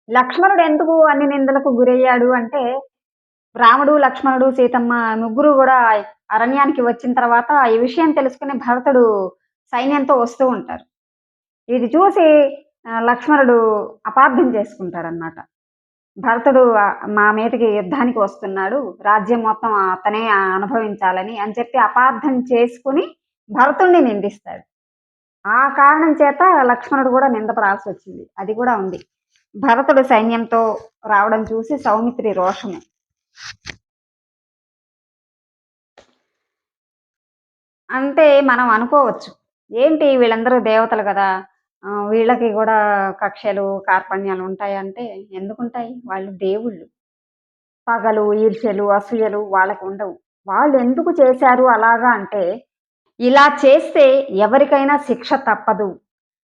లక్ష్మణుడు ఎందుకు అన్ని నిందలకు గురయ్యాడు అంటే, రాముడు, లక్ష్మణుడు, సీతమ్మ ముగ్గురు గూడా అరణ్యానికి వచ్చిన తర్వాత ఈ విషయం తెలుసుకొని భరతుడు సైన్యంతో వస్తూ ఉంటారు. ఇది చూసి లక్ష్మణుడు అపార్థం చేసుకుంటాడనమాట. భరతుడు మా మీదకి యుద్ధానికి వస్తున్నాడు. రాజ్యం మొత్తం అతనే అనుభవించాలని అని చెప్పి అపార్థం చేసుకొని భరతుడిని నిందిస్తాడు. ఆ కారణం చేత లక్ష్మణుడు కూడా నిందపడాల్సొచ్చింది. అది కూడా ఉంది. భరతుడు సైన్యంతో రావడం చూసి సౌమిత్రి రోషము. అంటే మనం అనుకోవచ్చు. ఏంటి వీళ్ళందరూ దేవతలు గదా! వీళ్ళకి గూడా కక్షలు, కార్పణ్యాలు ఉంటాయంటే ఎందుకుంటాయి? వాళ్ళు దేవుళ్ళు. పగలు, ఈర్ష్యలు, అసూయలు వాళ్ళకుండవు. వాళ్ళెందుకు చేశారు అలాగా అంటే, ఇలా చేస్తే ఎవరికైనా శిక్ష తప్పదు.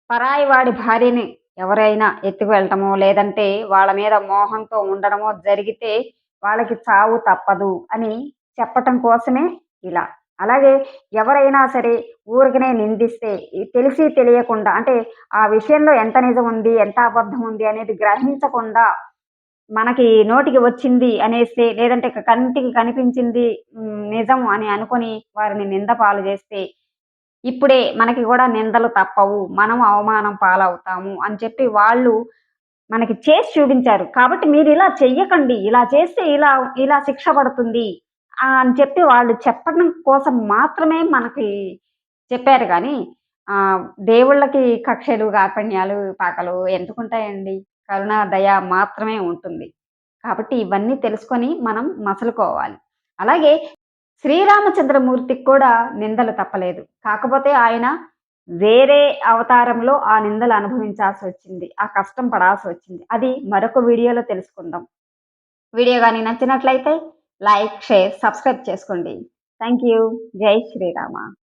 పరాయి వాడి భార్యని ఎవరైనా ఎత్తుకు వెళ్ళటమో, లేదంటే వాళ్ళ మీద మోహంతో ఉండడమో జరిగితే వాళ్ళకి చావు తప్పదు అని చెప్పటం కోసమే ఇలా. అలాగే ఎవరైనా సరే ఊరికనే నిందిస్తే తెలిసి తెలియకుండా అంటే ఆ విషయంలో ఎంత నిజం ఉంది, ఎంత అబద్ధం ఉంది అనేది గ్రహించకుండా మనకి నోటికి వచ్చింది అనేస్తే లేదంటే కంటికి కనిపించింది నిజం అని అనుకోని వారిని నింద పాలు చేస్తే ఇప్పుడే మనకి గూడా నిందలు తప్పవు. మనం అవమానం పాలవుతాము అని చెప్పి వాళ్ళు మనకి చేసి చూపించారు. కాబట్టి మీరిలా చెయ్యకండి. ఇలా చేస్తే ఇలా శిక్ష పడుతుంది అని చెప్పి వాళ్ళు చెప్పడం కోసం మాత్రమే మనకి చెప్పారు గానీ, ఆహ్, దేవుళ్ళకి కక్షలు, కార్పణ్యాలు, పాకలు ఎందుకుంటాయండి? కరుణ, దయ మాత్రమే ఉంటుంది. కాబట్టి ఇవన్నీ తెలుసుకొని మనం మసలుకోవాలి. అలాగే శ్రీరామచంద్రమూర్తికి కూడా నిందలు తప్పలేదు. కాకపోతే ఆయన వేరే అవతారంలో ఆ నిందలు అనుభవించాల్సొచ్చింది. ఆ కష్టం పడాల్సొచ్చింది. అది మరొక వీడియోలో తెలుసుకుందాం. వీడియో గాని నచ్చినట్లయితే లైక్, షేర్, సబ్స్క్రైబ్ చేసుకోండి. Thank you. జై శ్రీరామ.